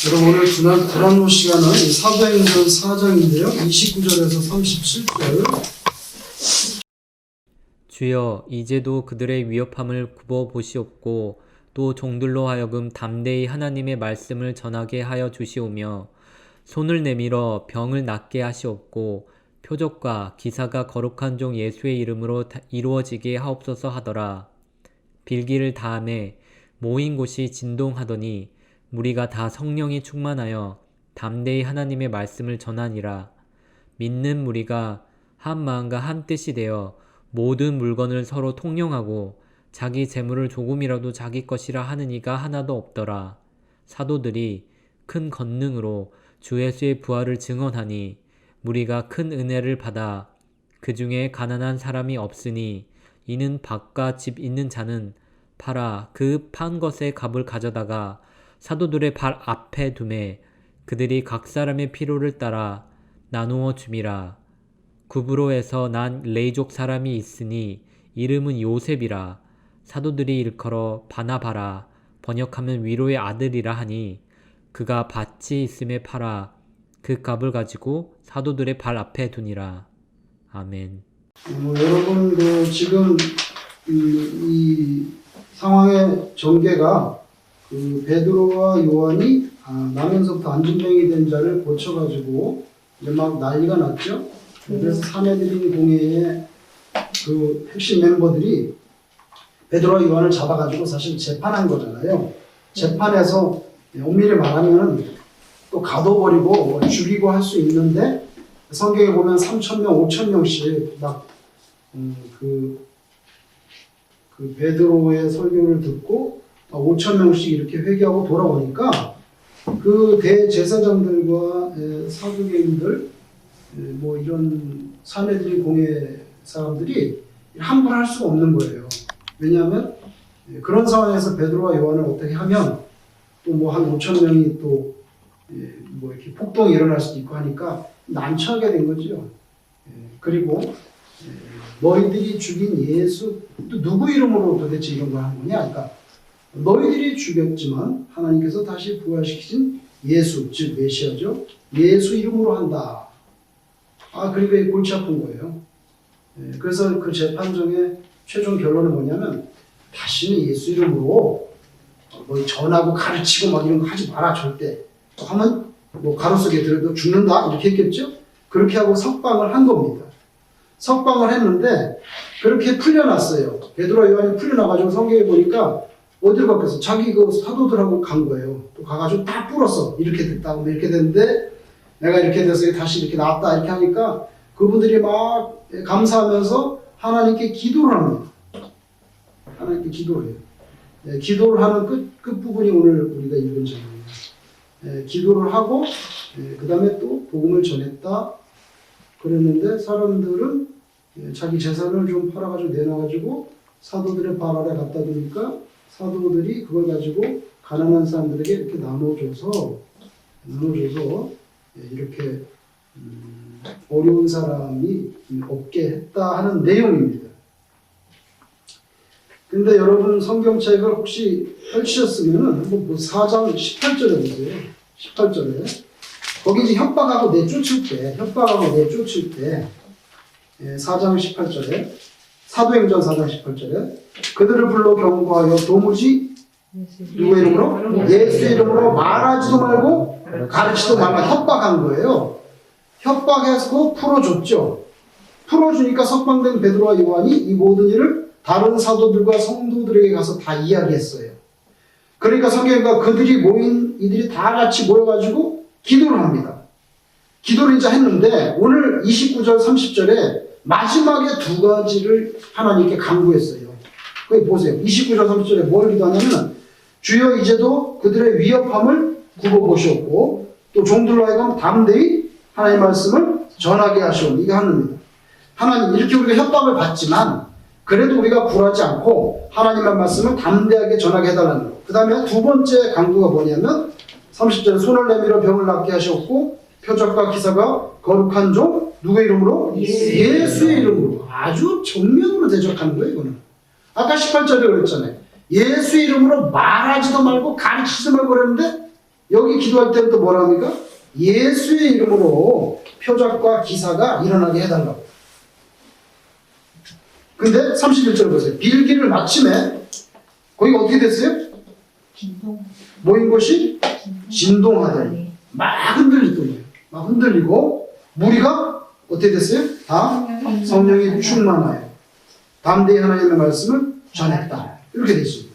여러분 오늘 불안노 시간은 사도행전 4장인데요. 29절에서 37절. 주여 이제도 그들의 위협함을 굽어 보시옵고 또 종들로 하여금 담대히 하나님의 말씀을 전하게 하여 주시오며 손을 내밀어 병을 낫게 하시옵고 표적과 기사가 거룩한 종 예수의 이름으로 이루어지게 하옵소서 하더라. 빌기를 다함에 모인 곳이 진동하더니 무리가 다 성령이 충만하여 담대히 하나님의 말씀을 전하니라. 믿는 무리가 한 마음과 한 뜻이 되어 모든 물건을 서로 통용하고 자기 재물을 조금이라도 자기 것이라 하는 이가 하나도 없더라. 사도들이 큰 권능으로 주 예수의 부활을 증언하니 무리가 큰 은혜를 받아 그 중에 가난한 사람이 없으니 이는 밭과 집 있는 자는 팔아 그 판 것의 값을 가져다가 사도들의 발 앞에 두매 그들이 각 사람의 필요를 따라 나누어 줌이라. 구브로에서 난 레이족 사람이 있으니 이름은 요셉이라. 사도들이 일컬어 바나바라 번역하면 위로의 아들이라 하니 그가 밭이 있음에 팔아 그 값을 가지고 사도들의 발 앞에 두니라. 아멘. 여러분 지금 이 상황의 전개가 베드로와 요한이 나면서부터 안진병이 된 자를 고쳐가지고 이제 막 난리가 났죠. 그래서 사내들인 공회의 그 핵심 멤버들이 베드로와 요한을 잡아가지고 사실 재판한 거잖아요. 재판에서 엄밀히 말하면 또 가둬버리고 죽이고 할 수 있는데 성경에 보면 3,000명, 5,000명씩 막 그 베드로의 설교를 듣고 5,000명씩 이렇게 회개하고 돌아오니까 그 대제사장들과 사두개인들 뭐 이런 사내들인 공회 사람들이 함부로 할 수가 없는 거예요. 왜냐하면 그런 상황에서 베드로와 요한을 어떻게 하면 또 뭐 한 5,000명이 또 뭐 이렇게 폭동이 일어날 수도 있고 하니까 난처하게 된 거죠. 그리고 너희들이 죽인 예수, 또 누구 이름으로 도대체 이런 걸 한 거냐? 그러니까 너희들이 죽였지만 하나님께서 다시 부활시키신 예수, 즉 메시아죠. 예수 이름으로 한다. 그러니까 골치 아픈 거예요. 그래서 그 재판정의 최종 결론은 뭐냐면 다시는 예수 이름으로 뭐 전하고 가르치고 막 이런 거 하지 마라 절대. 하면 뭐 가로 속에 들어도 죽는다 이렇게 했겠죠. 그렇게 하고 석방을 한 겁니다. 석방을 했는데 그렇게 풀려났어요. 베드로와 요한이 풀려나가지고 성경에 보니까 어디로 갔겠어? 자기 그 사도들하고 간 거예요. 또 가가지고 다 풀었어. 이렇게 됐다고 이렇게 됐는데 내가 이렇게 돼서 다시 이렇게 나왔다 이렇게 하니까 그분들이 막 감사하면서 하나님께 기도를 합니다. 하나님께 기도를 해요. 기도를 하는 끝부분이 오늘 우리가 읽은 장면이에요. 기도를 하고 그 다음에 또 복음을 전했다 그랬는데 사람들은 자기 재산을 좀 팔아가지고 내놔가지고 사도들의 발 아래 갖다 두니까 사도들이 그걸 가지고 가난한 사람들에게 이렇게 나눠줘서 이렇게 어려운 사람이 없게 했다 하는 내용입니다. 근데 여러분 성경책을 혹시 펼치셨으면은 한번 4장 18절에 보세요. 18절에 거기 이제 협박하고 내쫓을 때 4장 18절에 사도행전 4장 18절에 그들을 불러 경고하여 도무지 누구의 이름으로? 예수의 이름으로 말하지도 말고 가르치도 말고 협박한 거예요. 협박해서 풀어줬죠. 풀어주니까 석방된 베드로와 요한이 이 모든 일을 다른 사도들과 성도들에게 가서 다 이야기했어요. 그러니까 성경과 그들이 모인 이들이 다 같이 모여가지고 기도를 합니다. 기도를 이제 했는데 오늘 29절 30절에 마지막에 두 가지를 하나님께 간구했어요. 거기 보세요. 29절 30절에 뭘 기도하냐면 주여 이제도 그들의 위협함을 굽어보시옵고 또 종들로 하여금 담대히 하나님의 말씀을 전하게 하시옵니. 이게 하나님입니다. 하나님 이렇게 우리가 협박을 받지만 그래도 우리가 굴하지 않고 하나님의 말씀을 담대하게 전하게 해달라는 거. 그 다음에 두 번째 강구가 뭐냐면 30절에 손을 내밀어 병을 낫게 하셨고 표적과 기사가 거룩한 종 누구의 이름으로? 예수의 이름으로. 아주 정면으로 대적하는 거예요. 이거는 아까 18절에 그랬잖아요. 예수의 이름으로 말하지도 말고 가르치지도 말고 그랬는데 여기 기도할 때는 또 뭐라 합니까? 예수의 이름으로 표적과 기사가 일어나게 해달라고. 근데 31절 보세요. 빌기를 마침에 거기가 어떻게 됐어요? 모인 곳이 진동하더니 막 흔들리더니 막 흔들리고 무리가 어떻게 됐어요? 다 성령이 충만하여 담대히 하나님의 말씀을 전했다. 이렇게 되어 있습니다.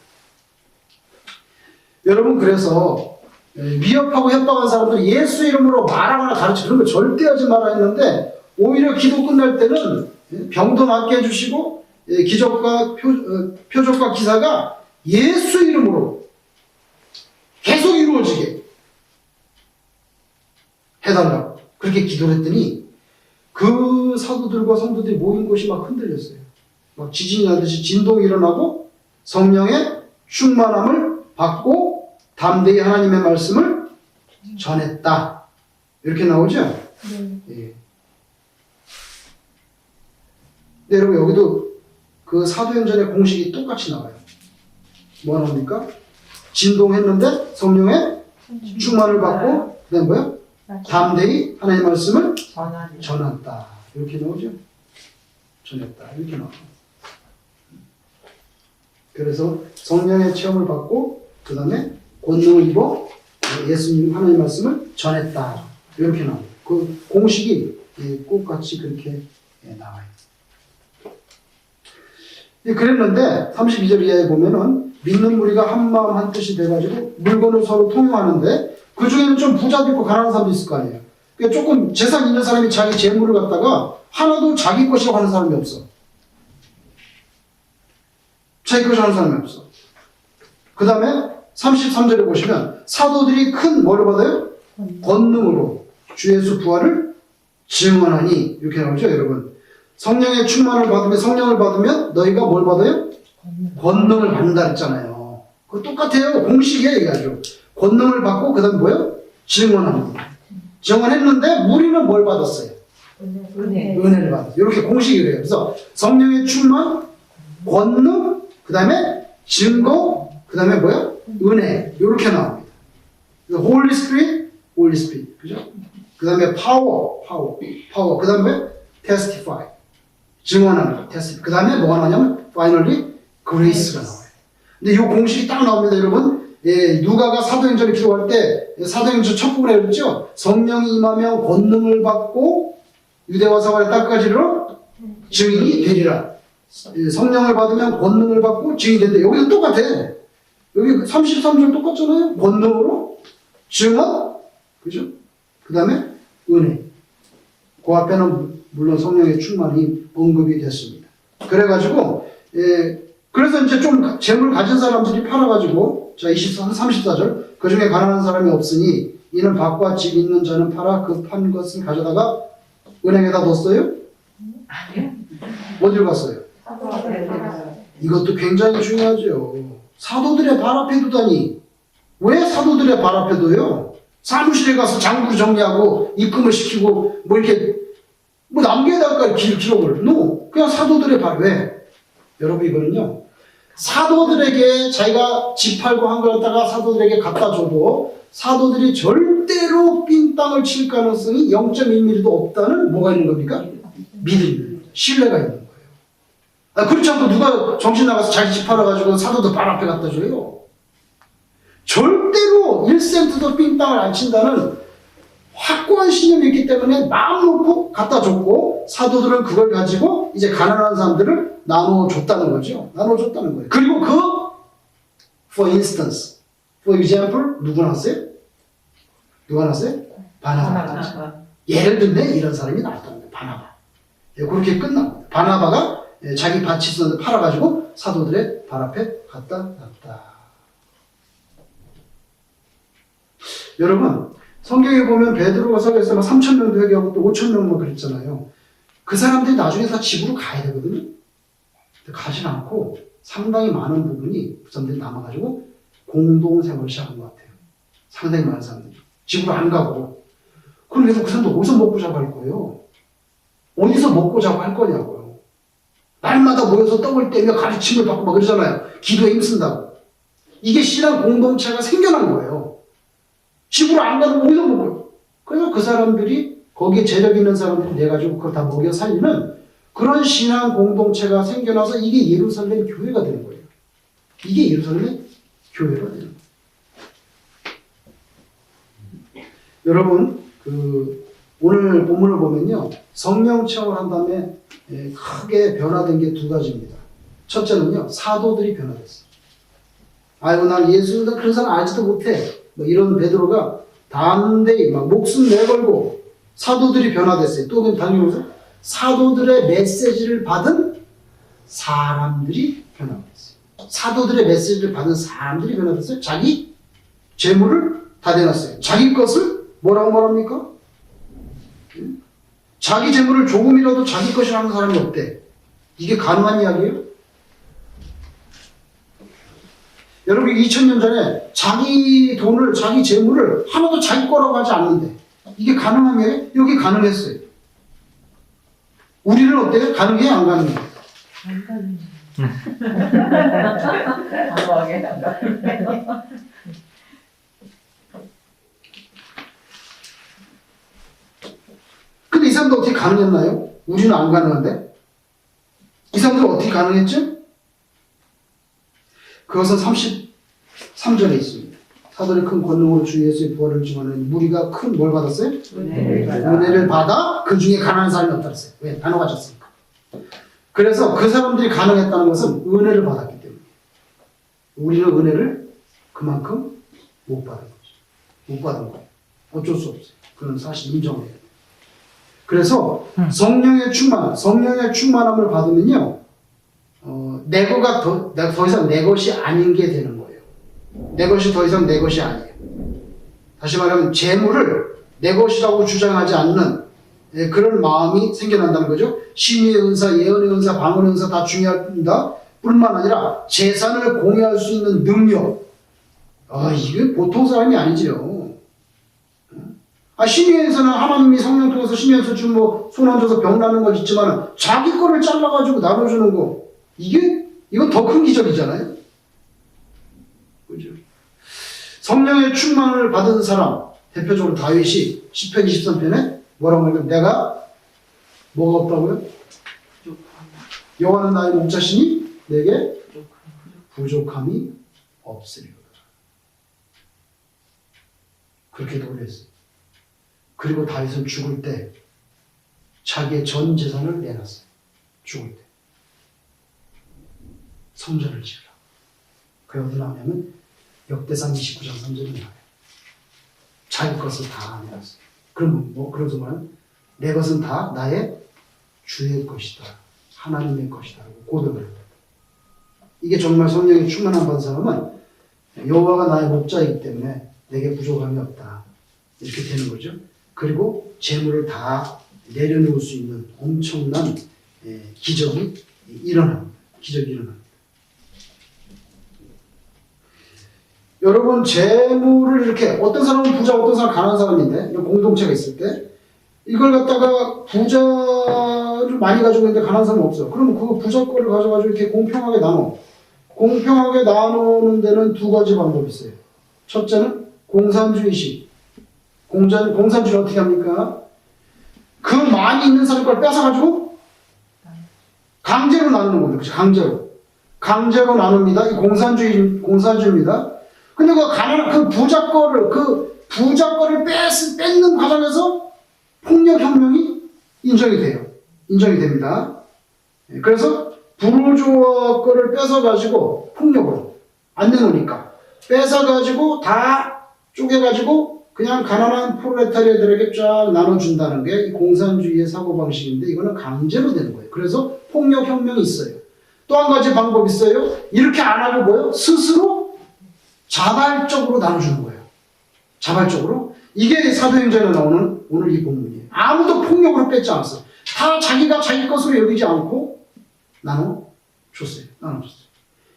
여러분, 그래서 위협하고 협박한 사람들이 예수 이름으로 말하거나 가르쳐 그런 거 절대 하지 말아 했는데 오히려 기도 끝날 때는 병도 낫게 해주시고 기적과 표적과 기사가 예수 이름으로 계속 이루어지게 해달라고 그렇게 기도를 했더니 그 사도들과 성도들이 모인 곳이 막 흔들렸어요. 막 지진이 나듯이 진동이 일어나고 성령의 충만함을 받고 담대히 하나님의 말씀을 전했다. 이렇게 나오죠? 예. 네, 여러분, 여기도 그 사도행전의 공식이 똑같이 나와요. 뭐 합니까? 진동했는데 성령의 충만을 받고 그다음 뭐요? 담대히 하나님의 말씀을 전한다. 이렇게 나오죠? 전했다. 이렇게 나와요. 그래서 성령의 체험을 받고 그 다음에 권능을 입어 예수님 하나님의 말씀을 전했다. 이렇게 나와요. 그 공식이 똑같이 그렇게 나와요. 그랬는데 32절 이하에 보면은 믿는 무리가 한 마음 한 뜻이 돼가지고 물건을 서로 통용하는데 그 중에는 좀 부자도 있고 가난한 사람도 있을 거 아니에요. 그러니까 조금 재산 있는 사람이 자기 재물을 갖다가 하나도 자기 것이라고 하는 사람이 없어. 자기 것이라고 하는 사람이 없어. 그 다음에 33절에 보시면 사도들이 큰 뭐를 받아요? 권능으로 주 예수 부활을 증언하니 이렇게 나오죠, 여러분. 성령의 충만을 받으면 성령을 받으면 너희가 뭘 받아요? 권능을 받는다 했잖아요. 그거 똑같아요. 공식이에요, 이게 아주. 권능을 받고 그 다음에 뭐예요? 증언합니다. 증언했는데 우리는 뭘 받았어요? 은혜를 받았어요. 이렇게 공식이 돼요. 그래서 성령의 충만, 권능, 그 다음에 증거, 그 다음에 뭐예요? 은혜. 이렇게 나옵니다. 그래서 Holy Spirit, Holy Spirit. 그죠? 그 다음에 power. 그 다음에 testify. 증언하는 거, 그 다음에 뭐가 나오냐면 finally grace가 나와요. 근데 이 공식이 딱 나옵니다, 여러분. 누가가 사도행전을 기록할 때 사도행전 첫 부분에 그랬죠. 성령이 임하면 권능을 받고 유대와 사마리아 땅까지로 증인이 되리라. 성령을 받으면 권능을 받고 증인이 된다. 여기도 똑같아. 여기 33절 똑같잖아요. 권능으로 증언, 그죠? 그 다음에 은혜. 그 앞에는 물론 성령의 충만이 언급이 됐습니다. 그래가지고, 그래서 이제 좀 재물 가진 사람들이 팔아가지고, 자, 34절, 그 중에 가난한 사람이 없으니, 이는 밭과 집 있는 자는 팔아 그 판 것을 가져다가 은행에다 넣었어요? 아니요. 어디로 갔어요? 이것도 굉장히 중요하죠. 사도들의 발 앞에 두다니. 왜 사도들의 발 앞에 둬요? 사무실에 가서 장부를 정리하고 입금을 시키고 뭐 이렇게 뭐 남겨야 될까 기록을. No. 그냥 사도들의 발. 왜? 여러분, 이거는요. 사도들에게 자기가 집 팔고 한 걸 갖다가 사도들에게 갖다 줘도 사도들이 절대로 빈 땅을 칠 가능성이 0.1mm도 없다는 뭐가 있는 겁니까? 믿음, 신뢰가 있는 거예요. 그렇지 않고 누가 정신 나가서 자기 집 팔아가지고 사도들 발 앞에 갖다 줘요. 절대로 1센트도 빈 땅을 안 친다는 확고한 신념이 있기 때문에 마음 놓고 갖다 줬고 사도들은 그걸 가지고 이제 가난한 사람들을 나눠줬다는 거죠. 나눠줬다는 거예요. 그리고 for instance, for example, 누구 나왔어요? 누가 나왔어요? 바나바. 예를 들면 이런 사람이 나왔다는 거예요. 바나바. 그렇게 끝납니다. 바나바가 자기 밭이 있었는데 팔아가지고 사도들의 발 앞에 갖다 놨다. 여러분, 성경에 보면 베드로가 서에서 3,000명도 회개하고 또 5,000명 그랬잖아요. 그 사람들이 나중에 다 집으로 가야 되거든요. 근데 가지 않고 상당히 많은 부분이 그 사람들이 남아가지고 공동생활을 시작한 것 같아요. 상당히 많은 사람들이. 집으로 안 가고. 그래서 그 사람들 어디서 먹고 자고 할 거예요? 어디서 먹고 자고 할 거냐고요. 날마다 모여서 떡을 떼며 가르침을 받고 막 그러잖아요. 기도에 힘쓴다고. 이게 신앙 공동체가 생겨난 거예요. 집으로 안 가도 어디서 먹어요. 그래서 그 사람들이 거기에 재력 있는 사람들이 내가지고 그걸 다 먹여 살리는 그런 신앙 공동체가 생겨나서 이게 예루살렘 교회가 되는 거예요. 이게 예루살렘 교회가 되는 거예요. 여러분, 오늘 본문을 보면요. 성령 체험을 한 다음에 크게 변화된 게 두 가지입니다. 첫째는요. 사도들이 변화됐어요. 아이고, 난 예수, 나 그런 사람 알지도 못해. 뭐 이런 베드로가 담대히 막 목숨 내걸고 사도들이 변화됐어요. 또 당연히 사도들의 메시지를 받은 사람들이 변화됐어요. 사도들의 메시지를 받은 사람들이 변화됐어요. 자기 재물을 다 내놨어요. 자기 것을 뭐라고 말합니까? 자기 재물을 조금이라도 자기 것이라는 사람이 없대. 이게 가능한 이야기예요? 여러분 2000년 전에 자기 돈을 자기 재물을 하나도 자기 거라고 하지 않는데 이게 가능한 이야기예요? 여기 가능했어요. 우리는 어때요? 가능해요? 안 가능해요? 안 가능해요. 근데 이 사람들 어떻게 가능했나요? 우리는 안 가능한데? 이 사람들은 어떻게 가능했죠? 그것은 33절에 있습니다. 사도의 큰 권능으로 주 예수의 부활을 증언하는 무리가 큰 뭘 받았어요? 은혜를 받아 그 중에 가난한 사람이 없다 그랬어요. 왜? 다 녹아졌으니까. 그래서 그 사람들이 가능했다는 것은 은혜를 받았기 때문에. 우리는 은혜를 그만큼 못 받은 거죠. 못 받은 거예요. 어쩔 수 없어요. 그건 사실 인정해야 돼요. 그래서 성령의 충만함을 받으면요, 내 거가 더 이상 내 것이 아닌 게 되는 거예요. 내 것이 더 이상 내 것이 아니에요. 다시 말하면 재물을 내 것이라고 주장하지 않는 그런 마음이 생겨난다는 거죠. 신유의 은사, 예언의 은사, 방언의 은사 다 중요합니다. 뿐만 아니라 재산을 공유할 수 있는 능력. 이게 보통 사람이 아니지요. 신유에서는 하나님이 성령 통해서 신유에서 좀 손 얹어서 병 나는 건 있지만 자기 거를 잘라가지고 나눠주는 거 이건 더 큰 기적이잖아요. 그죠? 성령의 충만을 받은 사람 대표적으로 다윗이 시편 23편에 뭐라고 하냐면 내가 뭐가 없다고요? 여호와는 나의 목자시니 내게 부족함이 없으리로다. 그렇게 노래했어요. 그리고 다윗은 죽을 때 자기의 전 재산을 내놨어요. 죽을 때. 성전을 지으라. 그게 어디 나오냐면 역대상 29장 3절에 나와요. 자기 것을 다 내놨어요. 그럼 그러면서 말은 내 것은 다 나의 주의 것이다. 하나님의 것이다. 라고 고백을 합니다. 이게 정말 성령이 충만한 받은 사람은 여호와가 나의 목자이기 때문에 내게 부족함이 없다. 이렇게 되는 거죠. 그리고 재물을 다 내려놓을 수 있는 엄청난 기적이 일어납니다. 기적이 일어납니다. 여러분 재물을 이렇게 어떤 사람은 부자 어떤 사람은 가난한 사람인데 공동체가 있을 때 이걸 갖다가 부자를 많이 가지고 있는데 가난한 사람은 없어요. 그러면 그 부자 거를 가져가지고 이렇게 공평하게 나눠. 공평하게 나누는 데는 두 가지 방법이 있어요. 첫째는 공산주의식. 공산주의는 어떻게 합니까? 그 많이 있는 사람 걸 뺏어가지고 강제로 나누는 겁니다. 그렇죠? 강제로 나눕니다. 이 공산주의입니다. 근데 그 가난한 그 부자 거를 뺏는 과정에서 폭력혁명이 인정이 됩니다. 그래서 부르주아 거를 뺏어가지고 폭력으로 안 내놓으니까 뺏어가지고 다 쪼개가지고 그냥 가난한 프롤레타리아들에게 쫙 나눠준다는 게 공산주의의 사고방식인데 이거는 강제로 되는 거예요. 그래서 폭력혁명이 있어요. 또 한 가지 방법이 있어요. 이렇게 안 하고 뭐예요? 스스로 자발적으로 나눠주는 거예요. 자발적으로. 이게 사도행전에 나오는 오늘 이 본문이에요. 아무도 폭력으로 뺏지 않았어요. 다 자기가 자기 것으로 여기지 않고 나눠줬어요.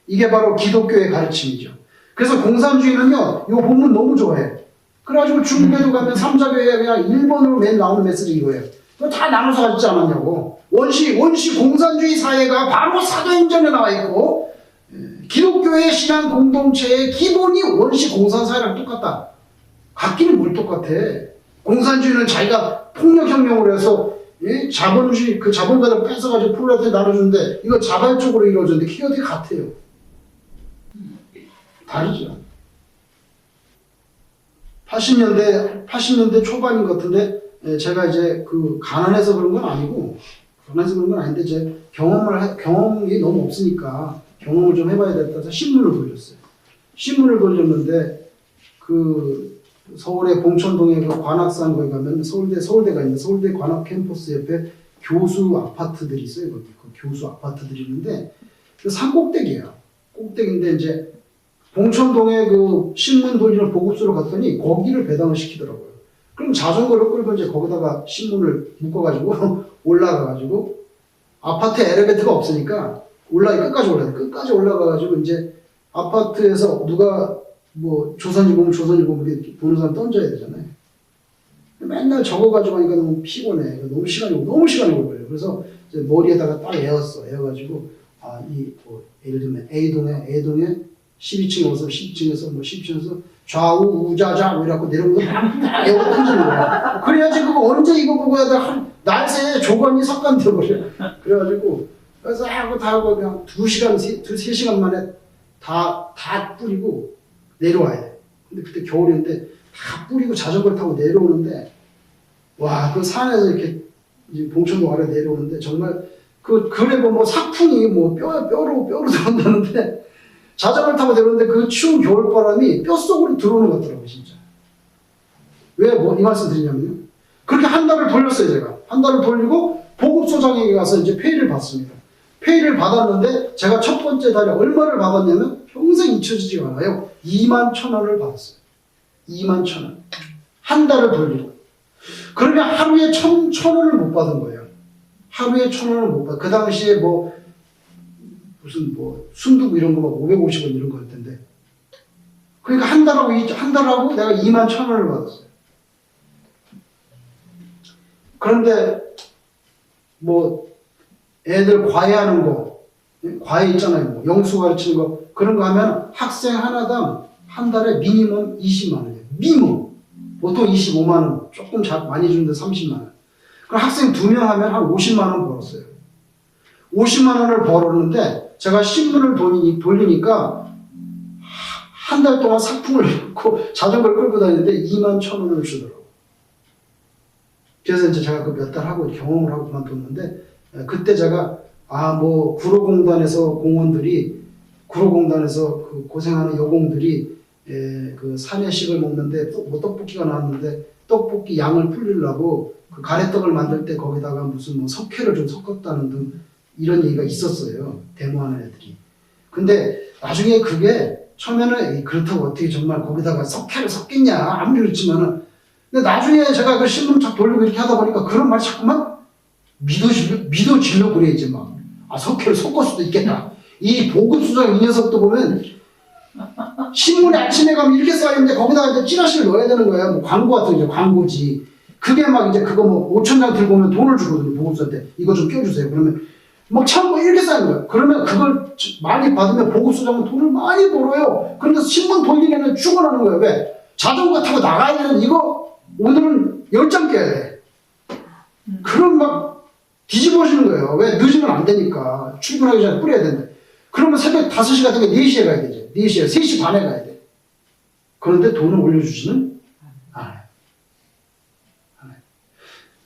이게 바로 기독교의 가르침이죠. 그래서 공산주의는요, 이 본문 너무 좋아해요. 그래가지고 중국에도 가면 삼자교회가 그냥 일본어로 매일 나오는 메시지 이거예요. 그거 다 나눠서 가지지 않았냐고. 원시 공산주의 사회가 바로 사도행전에 나와 있고, 기독교의 신앙 공동체의 기본이 원시 공산 사회랑 똑같다. 갖기는 뭘 똑같아. 공산주의는 자기가 폭력혁명을 해서 자본주의 그 자본가들 뺏어가지고 프롤레타리아한테 나눠주는데 이거 자발적으로 이루어졌는데 그게 어떻게 같아요? 다르죠. 80년대 초반인 것 같은데 제가 이제 그 가난해서 그런 건 아니고 가난해서 그런 건 아닌데 제 경험이 너무 없으니까 경험을 좀 해봐야 되겠다 해서 신문을 돌렸어요. 신문을 돌렸는데 그 서울의 봉천동에 그 관악산거에 가면 서울대가 있는데 서울대 관악 캠퍼스 옆에 교수 아파트들이 있어요. 거기 그 교수 아파트들이 있는데 그 산꼭대기야. 꼭대기인데 이제 봉천동에 그 신문 돌리는 보급소로 갔더니 거기를 배당을 시키더라고요. 그럼 자전거를 끌고 이제 거기다가 신문을 묶어가지고 올라가가지고 아파트 엘리베이터가 없으니까 끝까지 올라가가지고 이제 아파트에서 누가 뭐 조선일보면 이렇게 보는 사람 던져야 되잖아요. 맨날 적어가지고 하니까 너무 피곤해. 너무 시간이 걸려요. 그래서 이제 머리에다가 딱 에어가지고 예를 들면 A동에 12층에서 12층에서 좌우 우자자 뭐 이래갖고 내려오면서 막 에어가 던지는 거야. 그래야지 그거 언제 이거 보고 해야 날새에 조건이 삭감돼버려. 그래가지고 그래서 하고 다 하고 그냥 3시간 만에 다 뿌리고 내려와야 돼. 근데 그때 겨울인데 다 뿌리고 자전거를 타고 내려오는데 와, 그 산에서 이렇게 봉천동 아래 내려오는데 정말 그래 뭐 사풍이 뭐 뼈로 들어온다는데 자전거를 타고 내려오는데 그 추운 겨울바람이 뼛속으로 들어오는 것 같더라고요, 진짜. 왜 이 말씀 드리냐면요. 그렇게 한 달을 돌렸어요, 제가. 한 달을 돌리고 보급소장에게 가서 이제 페이를 받습니다. 페이를 받았는데 제가 첫 번째 달에 얼마를 받았냐면 평생 잊혀지지가 않아요. 21,000원을 받았어요. 21,000원. 한 달을 돌리고. 그러면 하루에 1,000원을 못 받은 거예요. 하루에 1,000원을 못 받아. 그 당시에 무슨 순두부 이런 거 막 550원 이런 거였 텐데. 그러니까 한 달하고 내가 21,000원을 받았어요. 그런데 애들 과외하는 거, 과외 있잖아요. 영수 가르치는 거, 그런 거 하면 학생 하나당 한 달에 미니멈 20만 원이에요. 미니멈. 보통 25만 원, 조금 많이 주는데 30만 원. 그럼 학생 2명 하면 한 50만 원 벌었어요. 50만 원을 벌었는데 제가 신문을 돌리니까 한 달 동안 상품을 입고 자전거를 끌고 다니는데 21,000원을 주더라고요. 그래서 이제 제가 그 몇 달 하고 경험을 하고 그만뒀는데 그때 제가 구로공단에서 그 고생하는 여공들이 그 사내식을 먹는데 떡볶이가 나왔는데 떡볶이 양을 불리려고 그 가래떡을 만들 때 거기다가 무슨 석회를 좀 섞었다는 등 이런 얘기가 있었어요. 데모하는 애들이. 근데 나중에 그게 처음에는 그렇다고 어떻게 정말 거기다가 석회를 섞겠냐 아무리 그렇지만은 근데 나중에 제가 그 신문 쫙 돌리고 이렇게 하다 보니까 그런 말이 자꾸만 믿어지려고 그래 이제 막. 석회를 섞을 수도 있겠다. 이 보급수장 이 녀석도 보면 신문에 아침에 가면 이렇게 써있는데 거기다가 이제 찌라시를 넣어야 되는 거야. 광고 같은 거 광고지. 그게 막 이제 그거 5,000장 들고 오면 돈을 주거든요. 보급소한테. 이거 좀 껴주세요. 그러면 참 이렇게 쌓이는 거야. 그러면 그걸 많이 받으면 보급소장은 돈을 많이 벌어요. 그런데 신문 돌리기에는 죽어나는 거예요. 왜? 자전거 타고 나가야 되는 이거 오늘은 10장 껴야 돼. 그럼 막 뒤집어지는 거예요. 왜? 늦으면 안 되니까. 출근하기 전에 뿌려야 된대. 그러면 새벽 5시 같은 게 4시에 가야 되지. 4시에, 3시 반에 가야 돼. 그런데 돈을 올려주지는 않아요.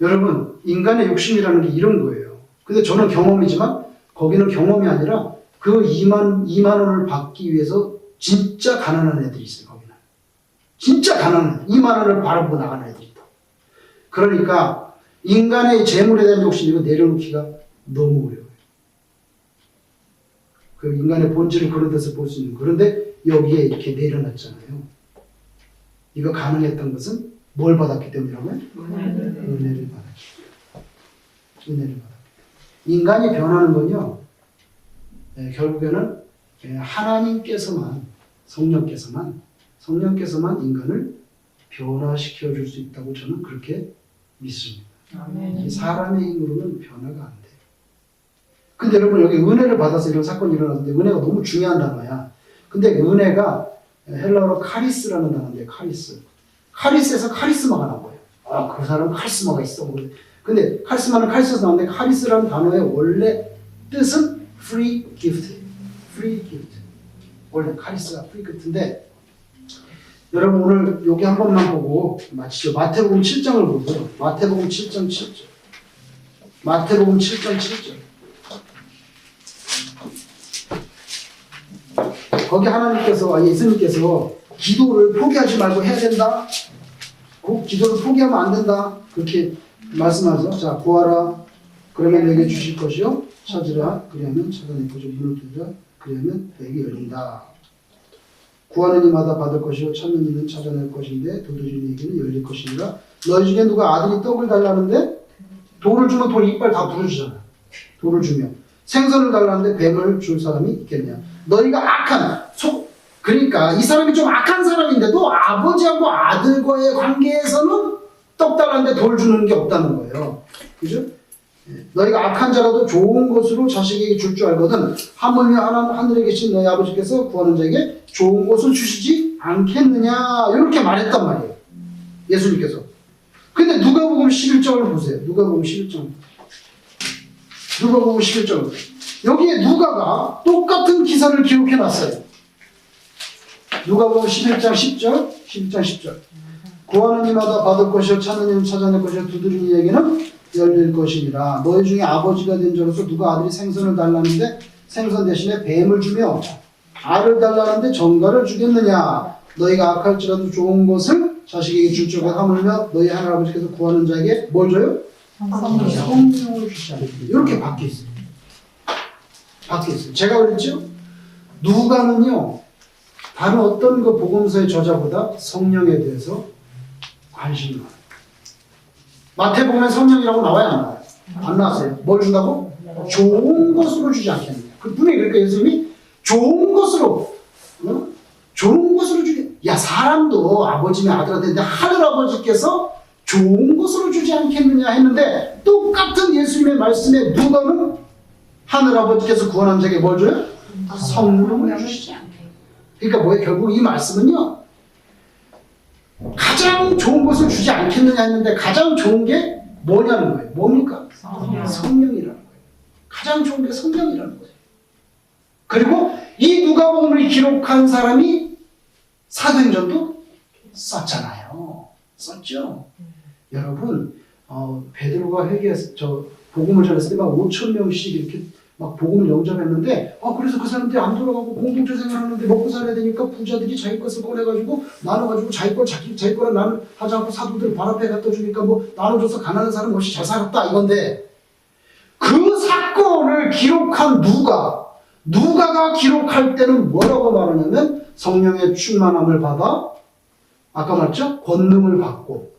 여러분, 인간의 욕심이라는 게 이런 거예요. 근데 저는 경험이지만 거기는 경험이 아니라 그 2만 원을 받기 위해서 진짜 가난한 애들이 있어요. 거기는. 진짜 가난한 애들. 2만 원을 바라보고 나가는 애들이 있다. 그러니까 인간의 재물에 대한 욕심 이거 내려놓기가 너무 어려워요. 그 인간의 본질을 그런 데서 볼 수 있는. 그런데 여기에 이렇게 내려놨잖아요. 이거 가능했던 것은 뭘 받았기 때문이라고요? 은혜를 받았기. 은혜를 받았기. 인간이 변하는 건요, 결국에는 하나님께서만, 성령께서만 인간을 변화시켜 줄 수 있다고 저는 그렇게 믿습니다. 아멘. 사람의 힘으로는 변화가 안 돼요. 근데 여러분 여기 은혜를 받아서 이런 사건이 일어났는데 은혜가 너무 중요한 단어야. 근데 은혜가 헬라어로 카리스라는 단어인데 카리스. 카리스에서 카리스마가 나온 거예요. 아, 그 사람은 카리스마가 있어. 근데 카리스마는 카리스에서 나오는데 카리스라는 단어의 원래 뜻은 free gift. free gift. 원래 카리스가 free gift인데 여러분 오늘 여기 한 번만 보고 마치죠. 마태복음 7장을 보세요. 마태복음 7장 7절. 마태복음 7장 7절. 거기 하나님께서, 예수님께서 기도를 포기하지 말고 해야 된다. 꼭 기도를 포기하면 안 된다. 그렇게 말씀하죠. 자, 구하라. 그러면 내게 주실 것이요. 찾으라. 그리하면 찾아낼 것이요. 문을 두드라. 그리하면 내게 열린다. 구하는 이마다 받을 것이요. 찾는 이는 찾아낼 것인데 두드리는 이에게는 열릴 것이니라. 너희 중에 누가 아들이 떡을 달라는데 돌을 주면 돌 이빨 다 부러지잖아. 돌을 주면. 생선을 달라는데 뱀을 줄 사람이 있겠냐. 너희가 악한 그러니까 이 사람이 좀 악한 사람인데도 아버지하고 아들과의 관계에서는 떡 달라는데 돌 주는 게 없다는 거예요. 그죠? 너희가 악한 자라도 좋은 것으로 자식에게 줄 줄 알거든 하물며 하늘에 계신 너희 아버지께서 구하는 자에게 좋은 것을 주시지 않겠느냐 이렇게 말했단 말이에요. 예수님께서. 근데 누가복음 11장을 보세요. 누가복음 11장. 누가복음 11장. 여기에 누가가 똑같은 기사를 기록해 놨어요. 누가복음 11장 10절. 11장 10절. 구하는 이마다 받을 것이요 찾는 이는 찾아낼 것이요 두드리는 이에게는 열릴 것이니라. 너희 중에 아버지가 된 자로서 누가 아들이 생선을 달라는데 생선 대신에 뱀을 주며 알을 달라는데 정갈을 주겠느냐. 너희가 악할지라도 좋은 것을 자식에게 줄 줄 하물며 너희 하나아버지께서 구하는 자에게 뭘 줘요? 성령을 주지 않겠느냐. 이렇게 바뀌어 있어요. 바뀌어 있어요. 제가 그랬죠? 누가는요 다른 어떤 그 복음서의 저자보다 성령에 대해서 관심이 많아요. 마태복음에 성령이라고 나와야 안 나와요? 안 나왔어요. 뭘 준다고? 좋은 것으로 주지 않겠느냐. 그 분명히 그러니까 예수님이 좋은 것으로, 좋은 것으로 주게. 야, 사람도 아버지의 아들한테 하늘아버지께서 좋은 것으로 주지 않겠느냐 했는데 똑같은 예수님의 말씀에 누가는 하늘아버지께서 구원한 자에게 뭘 줘요? 성령을 주시지 않게. 그러니까 뭐예요? 결국 이 말씀은요. 가장 좋은 것을 주지 않겠느냐 했는데 가장 좋은 게 뭐냐는 거예요. 뭡니까? 성령이라는 거예요. 가장 좋은 게 성령이라는 거예요. 그리고 이 누가복음을 기록한 사람이 사도행전도 썼잖아요. 썼죠. 여러분 베드로가 회개해서 복음을 전했을 때 막 5,000명씩 이렇게 막 복음을 영접했는데 그래서 그 사람들이 안 돌아가고 공동체 생활하는데 먹고 살아야 되니까 부자들이 자기 것을 꺼내가지고 나눠가지고 자기 거라 나는 하지 않고 사도들 발 앞에 갖다 주니까 뭐 나눠줘서 가난한 사람 없이 잘 살았다 이건데 그 사건을 기록한 누가가 기록할 때는 뭐라고 말하냐면 성령의 충만함을 받아 아까 말했죠? 권능을 받고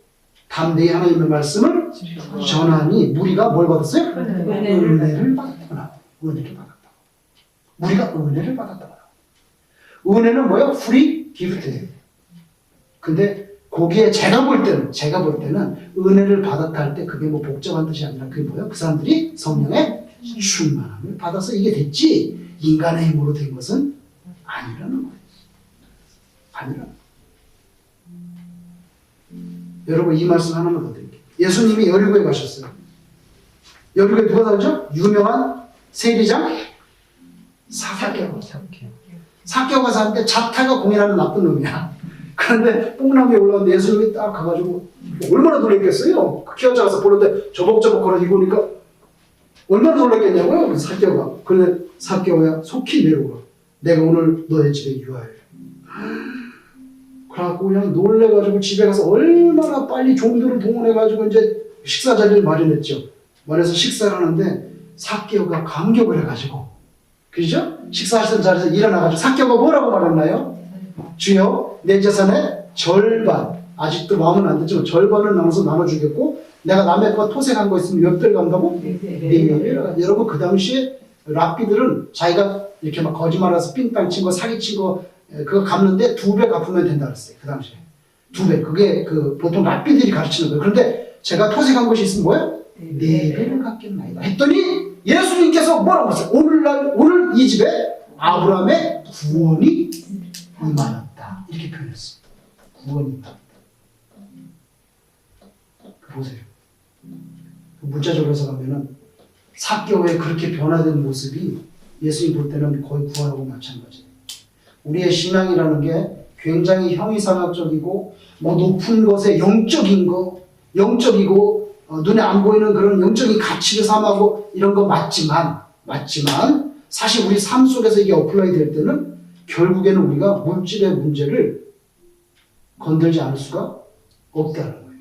담대히 하나님의 말씀을 전하니 무리가 뭘 받았어요? 은혜를 받았구나. 은혜를 받았다. 우리가 은혜를 받았다. 은혜는 뭐야? free gift. 근데 거기에 제가 볼 때는 은혜를 받았다 할 때 그게 뭐 복잡한 뜻이 아니라 그게 뭐야? 그 사람들이 성령의 충만함을 받아서 이게 됐지 인간의 힘으로 된 것은 아니라는 거예요. 아니라는 거예요. 여러분 이 말씀 하나만 더 드릴게요. 예수님이 여리고에 가셨어요. 여리고에 누가 살죠? 유명한 세리장 사개오가 사는데 자타가 공인하는 나쁜 놈이야. 그런데 뽕나무에 올라왔는데 예수님이 딱 가가지고 얼마나 놀랐겠어요. 그 키가 작아서 보는데 저벅저벅 걸어지고 오니까 얼마나 놀랐겠냐고요. 사개오가. 그런데 사개오야 속히 내려오라. 내가 오늘 너의 집에 유하해. 그래갖고 그냥 놀래가지고 집에 가서 얼마나 빨리 종들을 동원해가지고 이제 식사 자리를 마련했죠. 말해서 식사를 하는데 사개오가 감격을 해가지고 그죠? 식사하시던 자리에서 일어나가지고 사개오가 뭐라고 말했나요? 주여 내 재산의 절반 아직도 마음은 안 됐지만 절반을 나눠서 나눠주겠고 내가 남의 거 토색한 거 있으면 몇 별 간다고? 네. 여러분 그 당시에 랍비들은 자기가 이렇게 막 거짓말해서 삥땅 친 거 사기친 거 그거 갚는데 2배 갚으면 된다 그랬어요. 그 당시에 2배. 그게 그 보통 랍비들이 가르치는 거예요. 그런데 제가 토색한 것이 있으면 뭐예요? 4배를 갚겠나이다 했더니 예수님께서 뭐라고 했어요? 오늘 이 집에 아브라함의 구원이 임하였다. 이렇게 표현했습니다. 구원이 임하였다. 보세요. 문자적으로 해석하면은 사개오의 그렇게 변화된 모습이 예수님 볼 때는 거의 구원하고 마찬가지예요. 우리의 신앙이라는 게 굉장히 형이상학적이고 뭐 높은 것에 영적이고 눈에 안 보이는 그런 영적인 가치를 삼하고 이런 거 맞지만 사실 우리 삶 속에서 이게 어플라이 될 때는 결국에는 우리가 물질의 문제를 건들지 않을 수가 없다는 거예요.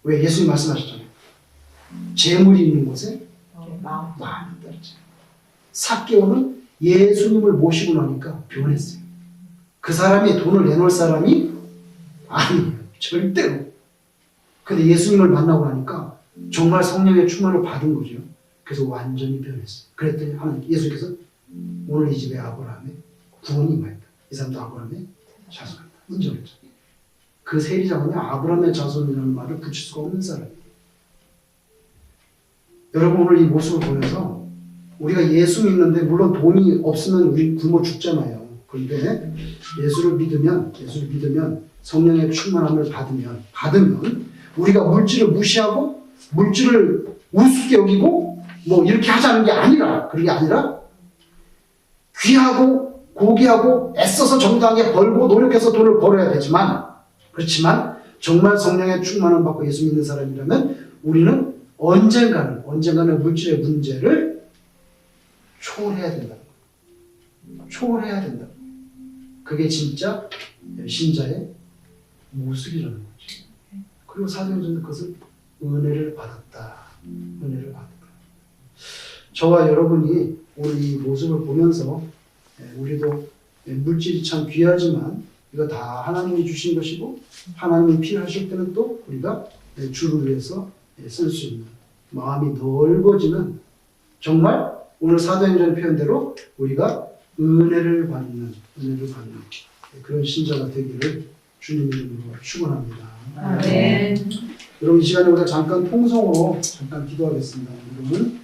왜? 예수님 말씀하셨잖아요. 재물이 있는 곳에 마음이 떨어져요. 삭개오는 예수님을 모시고 나니까 변했어요. 그 사람이 돈을 내놓을 사람이 아니에요. 절대로. 근데 예수님을 만나고 나니까 정말 성령의 충만을 받은 거죠. 그래서 완전히 변했어요. 그랬더니 하나님, 예수께서 오늘 이 집에 아브라함의 구원이 임하였다. 이 사람도 아브라함의 자손이다. 인정했죠. 그 세리자군이 아브라함의 자손이라는 말을 붙일 수가 없는 사람이에요. 여러분 오늘 이 모습을 보면서 우리가 예수 믿는데 물론 돈이 없으면 우리 굶어 죽잖아요. 그런데 예수를 믿으면 성령의 충만함을 받으면 우리가 물질을 무시하고 물질을 우습게 여기고 뭐 이렇게 하자는 게 아니라 그게 아니라 귀하고 고귀하고 애써서 정당하게 벌고 노력해서 돈을 벌어야 되지만 그렇지만 정말 성령의 충만함을 받고 예수 믿는 사람이라면 우리는 언젠가는 물질의 문제를 초월해야 된다. 그게 진짜 신자의 모습이라는 거죠. 그리고 사도행전은 그것을 은혜를 받았다. 저와 여러분이 오늘 이 모습을 보면서 우리도 물질이 참 귀하지만 이거 다 하나님이 주신 것이고 하나님이 필요하실 때는 또 우리가 주를 위해서 쓸 수 있는 마음이 넓어지는 정말 오늘 사도행전 표현대로 우리가 은혜를 받는 그런 신자가 되기를 주님 이름으로 축원합니다. 아멘. 여러분 이 시간에 우리가 잠깐 통성으로 기도하겠습니다. 여러분